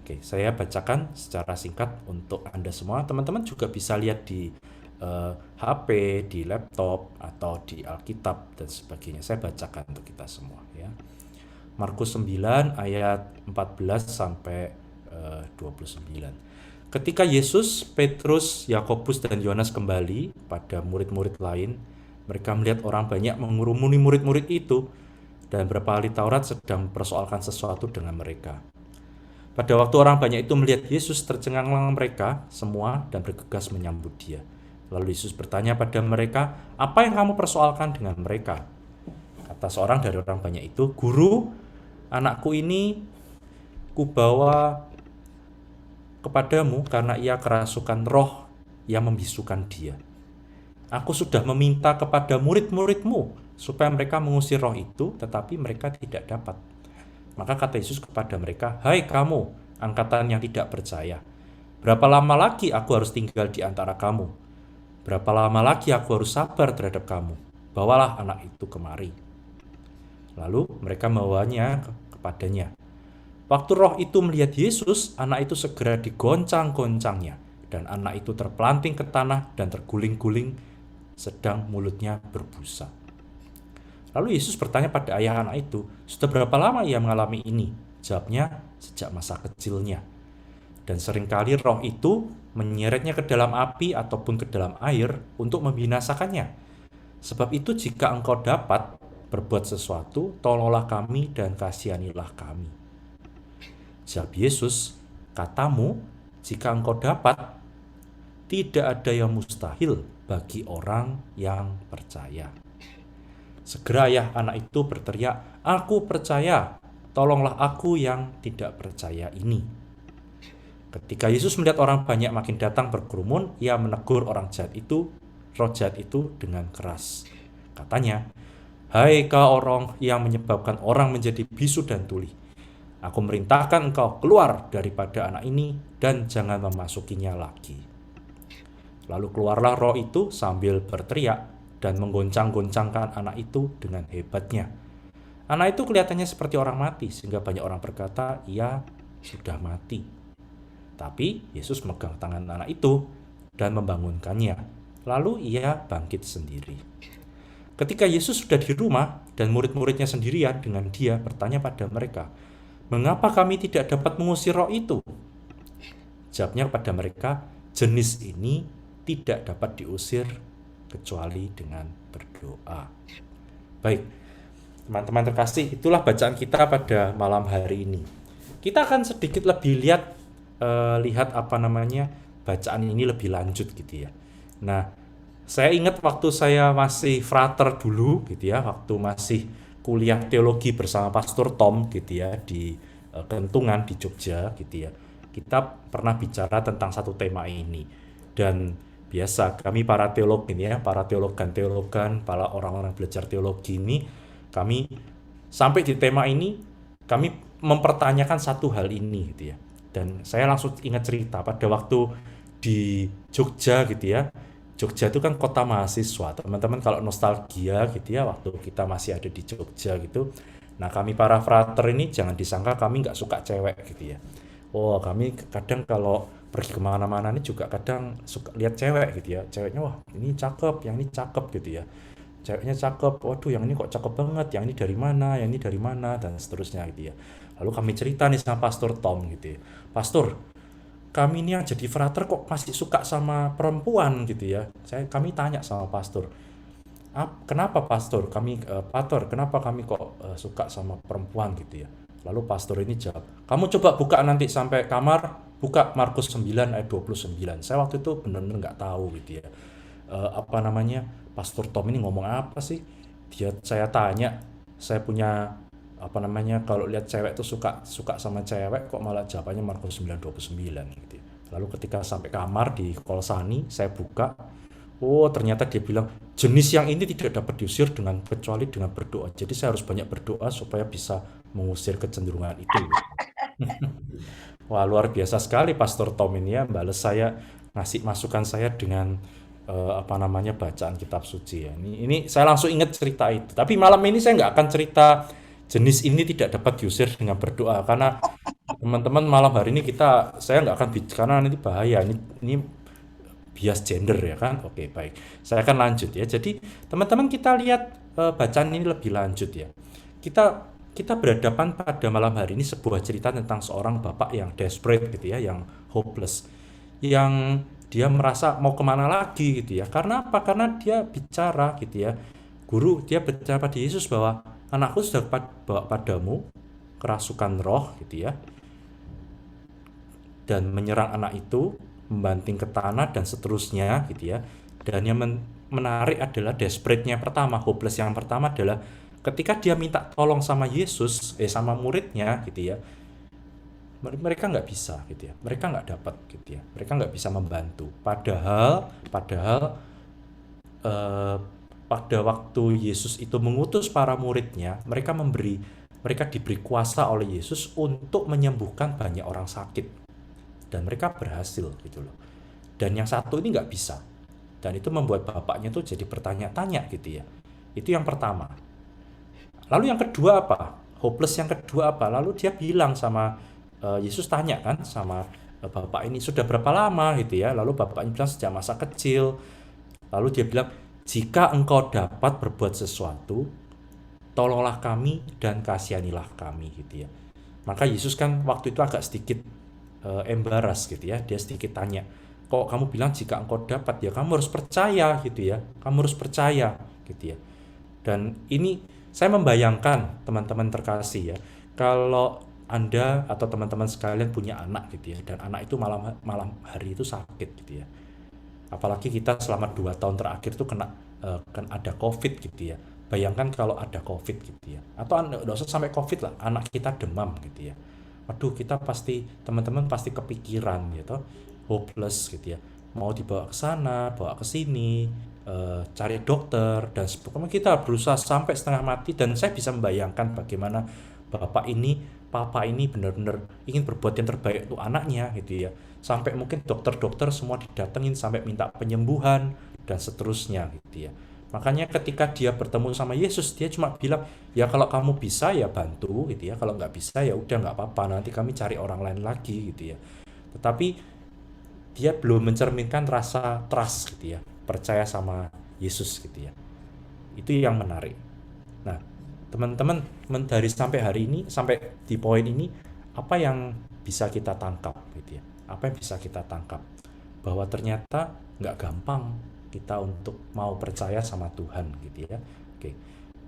Oke, saya bacakan secara singkat untuk Anda semua. Teman-teman juga bisa lihat di HP, di laptop atau di Alkitab dan sebagainya. Saya bacakan untuk kita semua ya. Markus 9 ayat 14 sampai 29. Ketika Yesus, Petrus, Yakobus dan Yohanes kembali pada murid-murid lain, mereka melihat orang banyak mengurumuni murid-murid itu dan beberapa ahli Taurat sedang mempersoalkan sesuatu dengan mereka. Pada waktu orang banyak itu melihat Yesus, tercengang mereka semua dan bergegas menyambut dia. Lalu Yesus bertanya pada mereka, apa yang kamu persoalkan dengan mereka? Kata seorang dari orang banyak itu, Guru, anakku ini kubawa kepadamu karena ia kerasukan roh yang membisukan dia. Aku sudah meminta kepada murid-muridmu supaya mereka mengusir roh itu, tetapi mereka tidak dapat. Maka kata Yesus kepada mereka, hai kamu, angkatan yang tidak percaya, berapa lama lagi aku harus tinggal di antara kamu? Berapa lama lagi aku harus sabar terhadap kamu? Bawalah anak itu kemari. Lalu mereka membawanya kepadanya. Waktu roh itu melihat Yesus, anak itu segera digoncang-goncangnya, dan anak itu terpelanting ke tanah dan terguling-guling, sedang mulutnya berbusa. Lalu Yesus bertanya pada ayah anak itu, sudah berapa lama ia mengalami ini? Jawabnya, sejak masa kecilnya. Dan seringkali roh itu menyeretnya ke dalam api ataupun ke dalam air untuk membinasakannya. Sebab itu jika engkau dapat berbuat sesuatu, tolonglah kami dan kasihanilah kami. Jawab Yesus, katamu, jika engkau dapat, tidak ada yang mustahil bagi orang yang percaya. Segera ayah anak itu berteriak, aku percaya, tolonglah aku yang tidak percaya ini. Ketika Yesus melihat orang banyak makin datang berkerumun, ia menegur roh jahat itu dengan keras. Katanya, hai kau orang yang menyebabkan orang menjadi bisu dan tuli. Aku merintahkan engkau keluar daripada anak ini dan jangan memasukinya lagi. Lalu keluarlah roh itu sambil berteriak dan menggoncang-goncangkan anak itu dengan hebatnya. Anak itu kelihatannya seperti orang mati, sehingga banyak orang berkata, ia sudah mati. Tapi Yesus megang tangan anak itu dan membangunkannya. Lalu ia bangkit sendiri. Ketika Yesus sudah di rumah dan murid-muridnya sendirian dengan dia bertanya pada mereka, mengapa kami tidak dapat mengusir roh itu? Jawabnya kepada mereka, jenis ini tidak dapat diusir kecuali dengan berdoa. Baik, teman-teman terkasih, itulah bacaan kita pada malam hari ini. Kita akan sedikit lebih lihat bacaan ini lebih lanjut gitu ya. Nah, saya ingat waktu saya masih frater dulu gitu ya, waktu masih kuliah teologi bersama Pastor Tom gitu ya di Kentungan di Jogja gitu ya. Kita pernah bicara tentang satu tema ini. Dan biasa kami para teolog ini ya, para teologan, para orang-orang belajar teologi ini, kami sampai di tema ini kami mempertanyakan satu hal ini gitu ya. Dan saya langsung ingat cerita pada waktu di Jogja gitu ya. Jogja itu kan kota mahasiswa. Teman-teman kalau nostalgia gitu ya, waktu kita masih ada di Jogja gitu. Nah, kami para frater ini jangan disangka kami nggak suka cewek gitu ya. Oh, kami kadang kalau pergi kemana-mana ini juga kadang suka lihat cewek gitu ya. Ceweknya, wah ini cakep, yang ini cakep gitu ya. Ceweknya cakep, waduh yang ini kok cakep banget, yang ini dari mana, dan seterusnya gitu ya. Lalu kami cerita nih sama Pastor Tom gitu ya. Pastor, kami ini yang jadi frater kok masih suka sama perempuan gitu ya. Kami tanya sama Pastor, kenapa Pastor? Kenapa kami kok suka sama perempuan gitu ya? Lalu Pastor ini jawab, kamu coba buka nanti sampai kamar, buka Markus 9 ayat 29. Saya waktu itu benar-benar nggak tahu gitu ya. Pastor Tom ini ngomong apa sih? Saya tanya, saya punya kalau lihat cewek tuh suka sama cewek, kok malah jawabannya Markus 9:29 gitu ya. Lalu ketika sampai kamar di Kolsani, saya buka, oh ternyata dia bilang jenis yang ini tidak dapat diusir kecuali dengan berdoa. Jadi saya harus banyak berdoa supaya bisa mengusir kecenderungan itu. Wah, luar biasa sekali Pastor Tom ini ya, balas saya, ngasih masukan saya dengan bacaan kitab suci ya. Ini saya langsung ingat cerita itu. Tapi malam ini saya nggak akan cerita jenis ini tidak dapat diusir dengan berdoa, karena teman-teman malam hari ini saya nggak akan karena nanti bahaya, ini bias gender ya kan. Oke, baik, saya akan lanjut ya. Jadi teman-teman kita lihat bacaan ini lebih lanjut ya. Kita berhadapan pada malam hari ini sebuah cerita tentang seorang bapak yang desperate gitu ya, yang hopeless, yang dia merasa mau kemana lagi gitu ya. Karena apa? Karena dia bicara gitu ya, dia bicara pada Yesus bahwa anakku sudah bawa padamu kerasukan roh gitu ya, dan menyerang anak itu, membanting ke tanah dan seterusnya gitu ya. Dan yang menarik adalah desperate-nya pertama, hopeless yang pertama adalah ketika dia minta tolong sama Yesus, sama muridnya gitu ya, mereka nggak bisa gitu ya, mereka nggak dapat gitu ya, mereka nggak bisa membantu. Padahal pada waktu Yesus itu mengutus para muridnya, mereka diberi kuasa oleh Yesus untuk menyembuhkan banyak orang sakit, dan mereka berhasil gitu loh. Dan yang satu ini nggak bisa, dan itu membuat bapaknya tuh jadi bertanya-tanya gitu ya. Itu yang pertama. Lalu yang kedua apa? Hopeless yang kedua apa? Lalu dia bilang sama Yesus, tanya kan sama bapak ini, sudah berapa lama gitu ya. Lalu bapaknya bilang sejak masa kecil. Lalu dia bilang, jika engkau dapat berbuat sesuatu, tolonglah kami dan kasihanilah kami gitu ya. Maka Yesus kan waktu itu agak sedikit embarrass gitu ya. Dia sedikit tanya, kok kamu bilang jika engkau dapat? Ya kamu harus percaya gitu ya. Kamu harus percaya gitu ya. Dan ini saya membayangkan teman-teman terkasih ya, kalau Anda atau teman-teman sekalian punya anak gitu ya, dan anak itu malam hari itu sakit gitu ya. Apalagi kita selama 2 tahun terakhir tuh kan ada COVID gitu ya. Bayangkan kalau ada COVID gitu ya. Atau nggak usah sampai COVID lah, anak kita demam gitu ya. Waduh, teman-teman pasti kepikiran gitu, hopeless gitu ya. Mau dibawa ke sana, bawa ke sini, cari dokter, dan sebagainya. Kita berusaha sampai setengah mati, dan saya bisa membayangkan bagaimana bapak ini papa ini benar-benar ingin berbuat yang terbaik untuk anaknya gitu ya. Sampai mungkin dokter-dokter semua didatengin sampai minta penyembuhan dan seterusnya gitu ya. Makanya ketika dia bertemu sama Yesus, dia cuma bilang, ya kalau kamu bisa ya bantu gitu ya, kalau nggak bisa ya udah nggak apa-apa, nanti kami cari orang lain lagi gitu ya. Tetapi dia belum mencerminkan rasa trust gitu ya, percaya sama Yesus gitu ya. Itu yang menarik. Nah, teman-teman dari sampai hari ini, sampai di poin ini, apa yang bisa kita tangkap gitu ya? Apa yang bisa kita tangkap? Bahwa ternyata nggak gampang kita untuk mau percaya sama Tuhan gitu ya. Oke,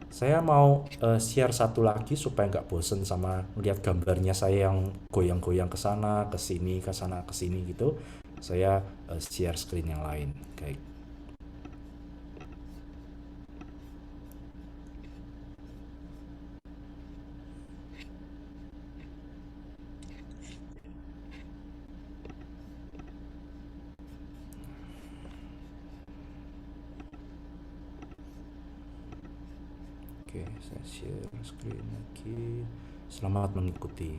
saya mau share satu lagi supaya nggak bosen sama melihat gambarnya saya yang goyang-goyang ke sana, ke sini, ke sana, ke sini gitu. Saya share screen yang lain. Oke. Oke, saya share screen lagi. Selamat mengikuti.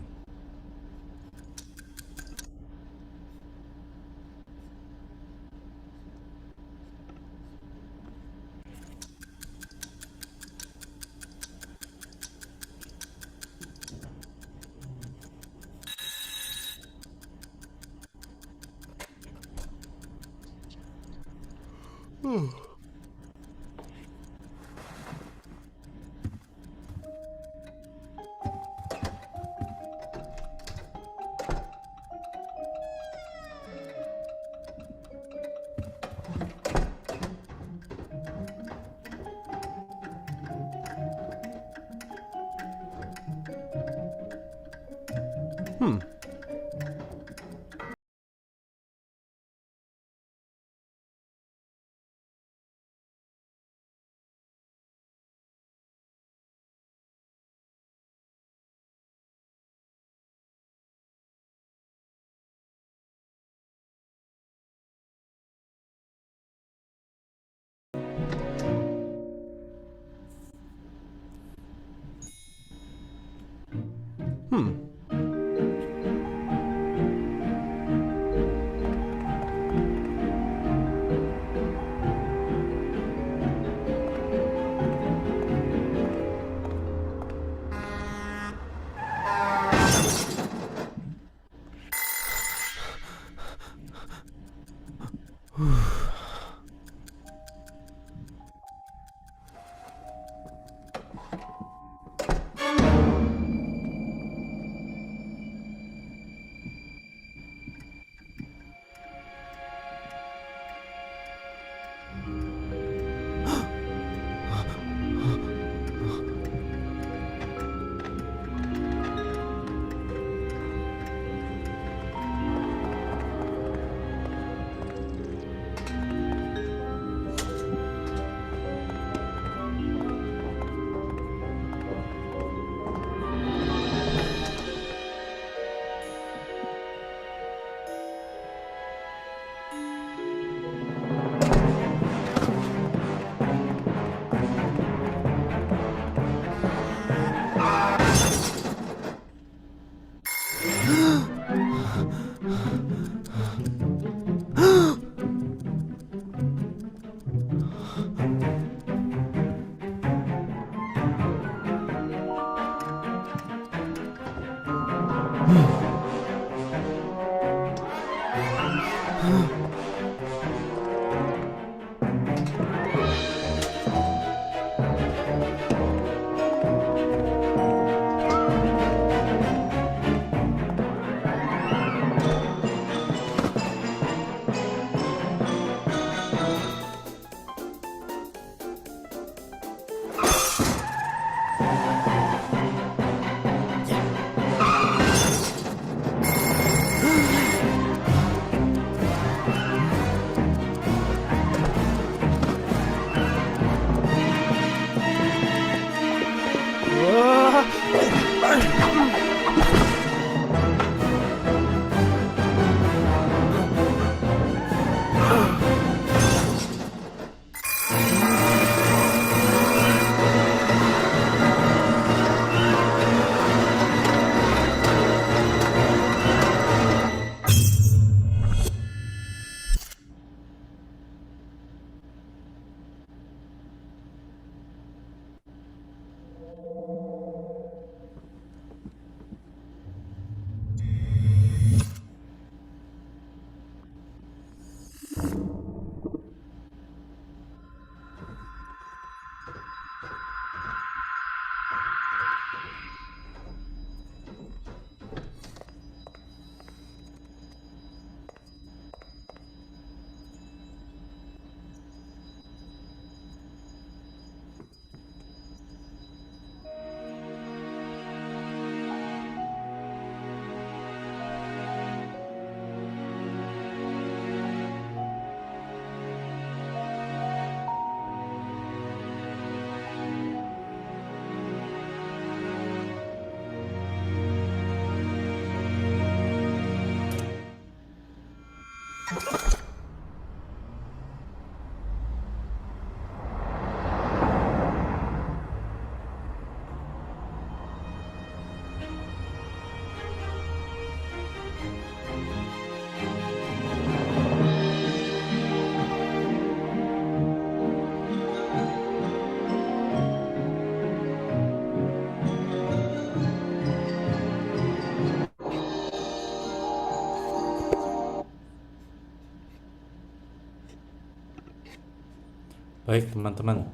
Baik teman-teman,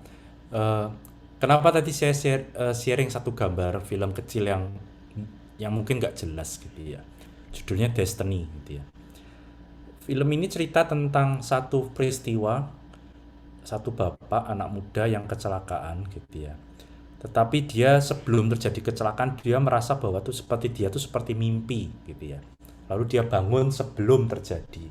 Eh, kenapa tadi saya sharing satu gambar film kecil yang mungkin nggak jelas gitu ya. Judulnya Destiny gitu ya. Film ini cerita tentang satu peristiwa, satu bapak anak muda yang kecelakaan gitu ya. Tetapi dia sebelum terjadi kecelakaan dia merasa bahwa dia tuh seperti mimpi gitu ya. Lalu dia bangun sebelum terjadi.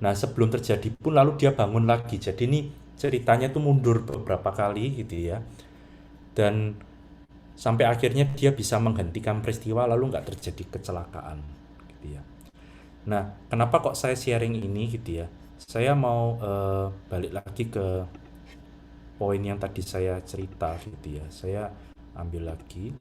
Nah, sebelum terjadi pun lalu dia bangun lagi. Jadi ini ceritanya tuh mundur beberapa kali gitu ya. Dan sampai akhirnya dia bisa menghentikan peristiwa lalu nggak terjadi kecelakaan gitu ya. Nah, kenapa kok saya sharing ini gitu ya? Saya mau balik lagi ke poin yang tadi saya cerita gitu ya. Saya ambil lagi.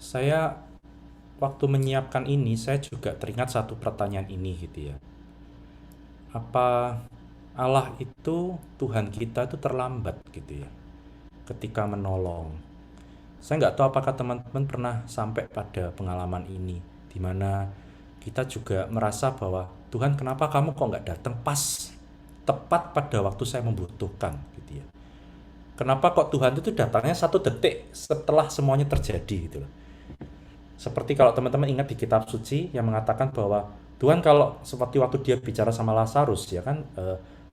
Saya waktu menyiapkan ini saya juga teringat satu pertanyaan ini gitu ya. Apa Allah itu Tuhan kita itu terlambat gitu ya ketika menolong? Saya nggak tahu apakah teman-teman pernah sampai pada pengalaman ini di mana kita juga merasa bahwa Tuhan kenapa kamu kok nggak datang pas tepat pada waktu saya membutuhkan gitu ya. Kenapa kok Tuhan itu datangnya 1 detik setelah semuanya terjadi gitu loh. Seperti kalau teman-teman ingat di kitab suci yang mengatakan bahwa Tuhan kalau seperti waktu dia bicara sama Lazarus ya kan,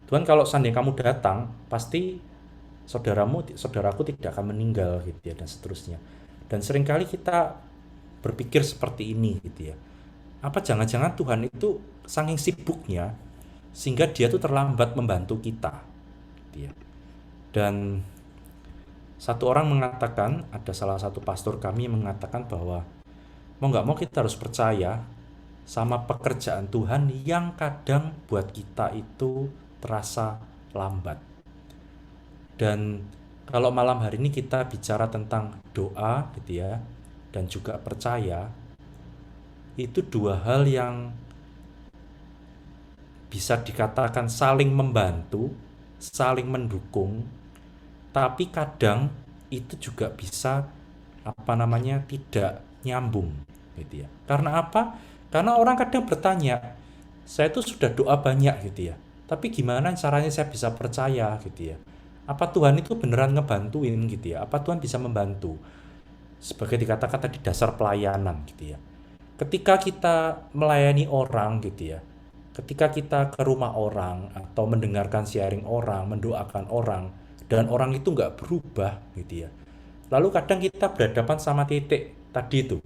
Tuhan kalau seandainya kamu datang pasti saudaraku tidak akan meninggal gitu ya dan seterusnya. Dan seringkali kita berpikir seperti ini gitu ya. Apa jangan-jangan Tuhan itu saking sibuknya sehingga dia tuh terlambat membantu kita gitu ya. Dan satu orang mengatakan, ada salah satu pastor kami yang mengatakan bahwa mau nggak mau kita harus percaya sama pekerjaan Tuhan yang kadang buat kita itu terasa lambat. Dan kalau malam hari ini kita bicara tentang doa gitu ya, dan juga percaya, itu dua hal yang bisa dikatakan saling membantu, saling mendukung, tapi kadang itu juga bisa tidak nyambung gitu ya. Karena apa? Karena orang kadang bertanya, saya tuh sudah doa banyak gitu ya, tapi gimana caranya saya bisa percaya gitu ya? Apa Tuhan itu beneran ngebantuin gitu ya? Apa Tuhan bisa membantu? Sebagai dikatakan tadi dasar pelayanan gitu ya. Ketika kita melayani orang gitu ya, ketika kita ke rumah orang atau mendengarkan sharing orang, mendoakan orang, dan orang itu nggak berubah gitu ya. Lalu kadang kita berhadapan sama titik tadi itu,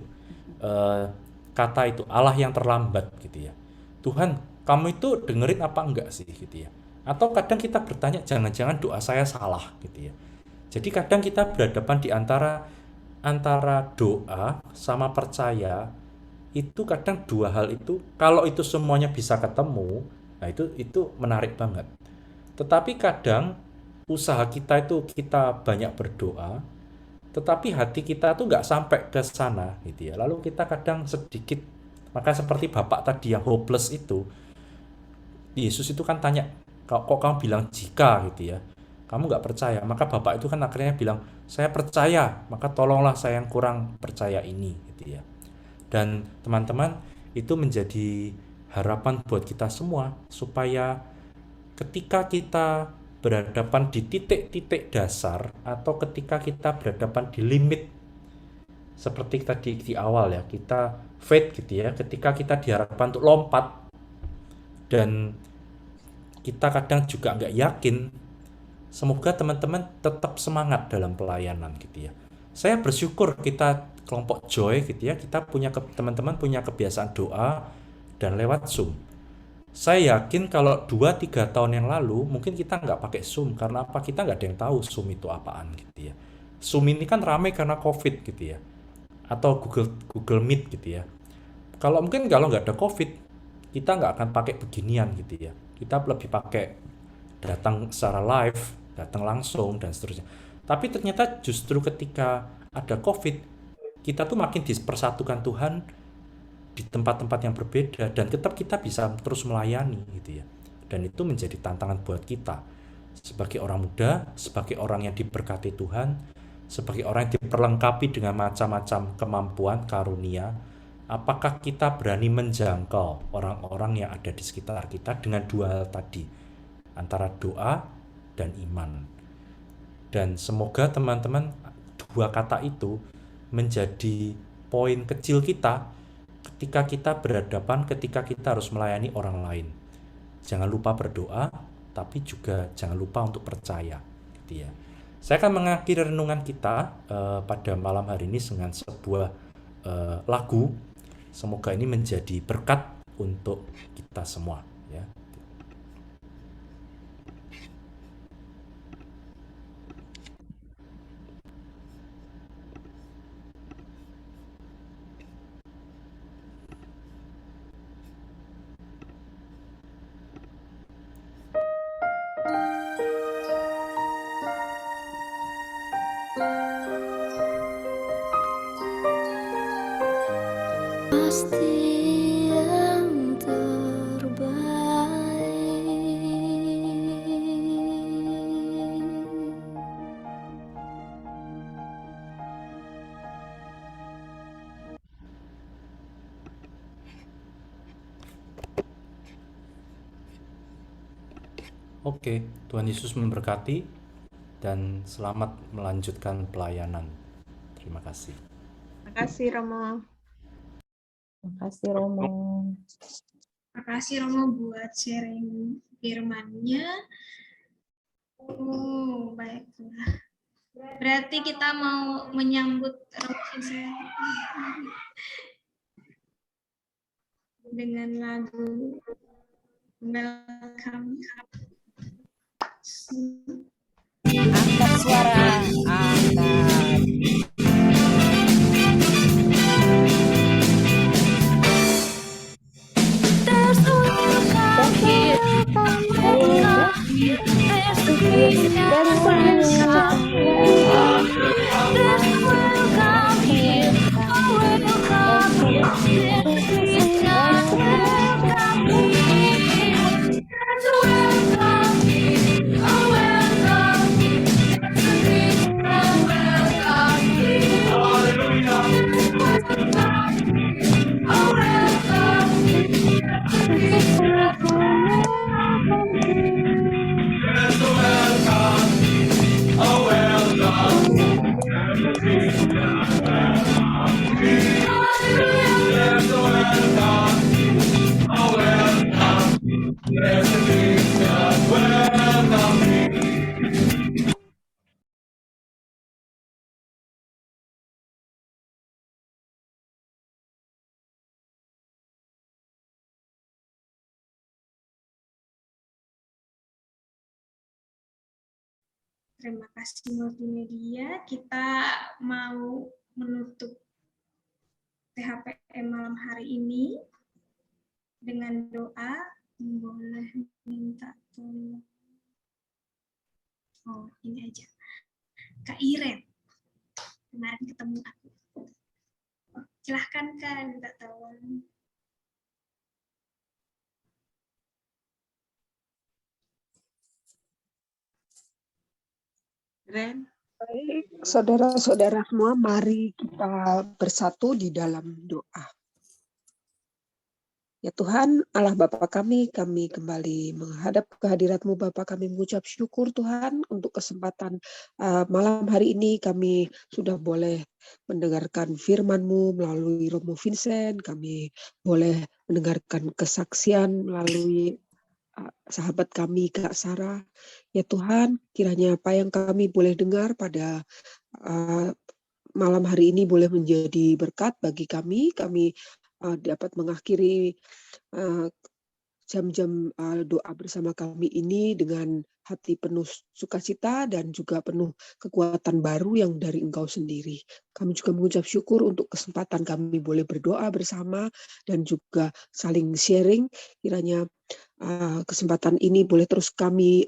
kata itu Allah yang terlambat gitu ya. Tuhan, kamu itu dengerin apa enggak sih gitu ya. Atau kadang kita bertanya, jangan-jangan doa saya salah gitu ya. Jadi kadang kita berhadapan di antara doa sama percaya, itu kadang dua hal itu kalau itu semuanya bisa ketemu, nah itu menarik banget. Tetapi kadang usaha kita itu kita banyak berdoa, tetapi hati kita tuh nggak sampai ke sana gitu ya. Lalu kita kadang sedikit, maka seperti bapak tadi yang hopeless itu, Yesus itu kan tanya, kok kamu bilang jika gitu ya, kamu nggak percaya. Maka bapak itu kan akhirnya bilang, saya percaya, maka tolonglah saya yang kurang percaya ini gitu ya. Dan teman-teman, itu menjadi harapan buat kita semua supaya ketika kita berhadapan di titik-titik dasar atau ketika kita berhadapan di limit seperti tadi di awal ya, kita faith gitu ya, ketika kita diharapkan untuk lompat dan kita kadang juga nggak yakin, semoga teman-teman tetap semangat dalam pelayanan gitu ya. Saya bersyukur kita kelompok Joy gitu ya, kita teman-teman punya kebiasaan doa dan lewat Zoom. Saya yakin kalau 2-3 tahun yang lalu mungkin kita nggak pakai Zoom. Karena apa? Kita nggak ada yang tahu Zoom itu apaan gitu ya. Zoom ini kan ramai karena COVID gitu ya, atau Google Meet gitu ya. Kalau nggak ada COVID, kita nggak akan pakai beginian gitu ya. Kita lebih pakai datang secara live, datang langsung dan seterusnya. Tapi ternyata justru ketika ada COVID, kita tuh makin dipersatukan Tuhan di tempat-tempat yang berbeda, dan tetap kita bisa terus melayani gitu ya. Dan itu menjadi tantangan buat kita sebagai orang muda, sebagai orang yang diberkati Tuhan, sebagai orang yang diperlengkapi dengan macam-macam kemampuan karunia. Apakah kita berani menjangkau orang-orang yang ada di sekitar kita dengan dua hal tadi, antara doa dan iman. Dan semoga teman-teman dua kata itu menjadi poin kecil kita ketika kita berhadapan, ketika kita harus melayani orang lain. Jangan lupa berdoa, tapi juga jangan lupa untuk percaya gitu ya. Saya akan mengakhiri renungan kita pada malam hari ini dengan sebuah lagu. Semoga ini menjadi berkat untuk kita semua ya. Pasti yang terbaik. Oke, Tuhan Yesus memberkati dan selamat melanjutkan pelayanan. Terima kasih. Terima kasih Romo. Terima kasih Romo. Terima kasih Romo buat sharing firman-Nya. Oh, baiklah. Berarti kita mau menyambut Romo Vincent dengan lagu Welcome. Angkat suara, angkat. There's a welcome here, welcome here. There's a peace and welcome. There's a welcome here, a welcome here. There's a peace and welcome here. There's a welcome here, a welcome here. There's a peace and welcome here. Hallelujah. A welcome here. Terima kasih multimedia. Kita mau menutup THPM malam hari ini dengan doa. Boleh minta tolong. Oh, ini aja. Kak Iren. Kemarin ketemu aku. Silahkan Kak, minta tolong. Ren. Baik, saudara-saudara semua, mari kita bersatu di dalam doa. Ya Tuhan, Allah Bapa kami kembali menghadap kehadirat-Mu Bapa, kami mengucap syukur Tuhan untuk kesempatan malam hari ini kami sudah boleh mendengarkan firman-Mu melalui Romo Vincent, kami boleh mendengarkan kesaksian melalui sahabat kami Kak Sarah. Ya Tuhan, kiranya apa yang kami boleh dengar pada malam hari ini boleh menjadi berkat bagi kami. Kami dapat mengakhiri jam-jam doa bersama kami ini dengan hati penuh sukacita dan juga penuh kekuatan baru yang dari Engkau sendiri. Kami juga mengucap syukur untuk kesempatan kami boleh berdoa bersama dan juga saling sharing. Kiranya kesempatan ini boleh terus kami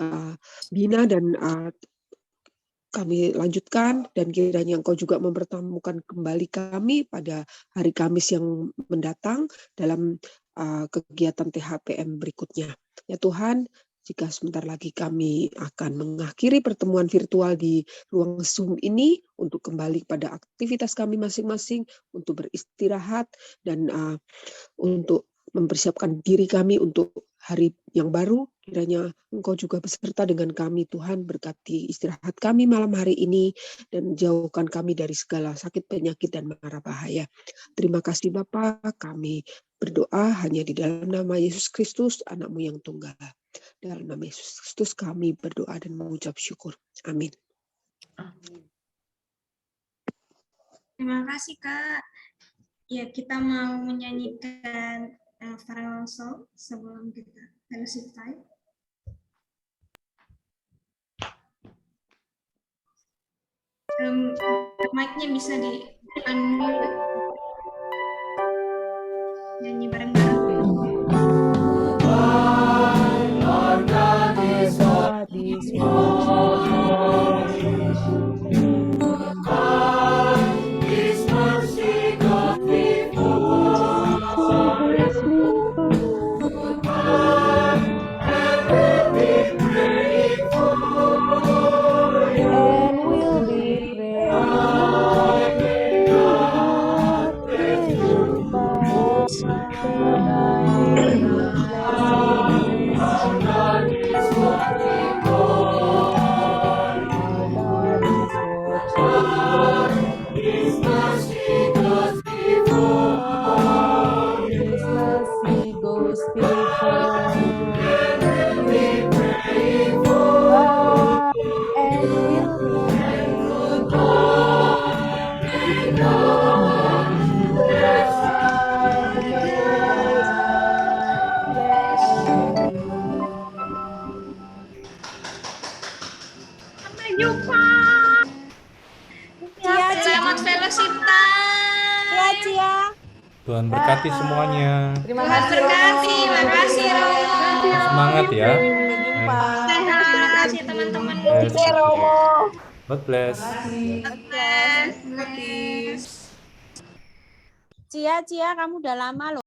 bina dan kami lanjutkan, dan kiranya Engkau juga mempertemukan kembali kami pada hari Kamis yang mendatang dalam kegiatan THPM berikutnya. Ya Tuhan, jika sebentar lagi kami akan mengakhiri pertemuan virtual di ruang Zoom ini untuk kembali pada aktivitas kami masing-masing, untuk beristirahat dan untuk mempersiapkan diri kami untuk hari yang baru, kiranya Engkau juga beserta dengan kami, Tuhan. Berkati istirahat kami malam hari ini, dan jauhkan kami dari segala sakit, penyakit, dan mara bahaya. Terima kasih Bapa, kami berdoa hanya di dalam nama Yesus Kristus, Anak-Mu yang tunggal. Dalam nama Yesus Kristus kami berdoa dan mengucap syukur. Amin. Terima kasih Kak. Ya, kita mau menyanyikan farewell song sebelum kita fellowship time. Mic-nya bisa di unmute. Nyanyi bareng-bareng. Our God is God is His mercy goes before and will be praying for you. and will be praying His mercy goes before His mercy goes before and be praying for and will be praying Sampai jumpa. Selamat fellowship time. Ya, Cia. Tuhan berkati semuanya. Terima Tuhan kasih berkati. Makasih Romo. Semangat ya. Terima kasih teman-teman. God bless. God bless. Cia, kamu udah lama loh.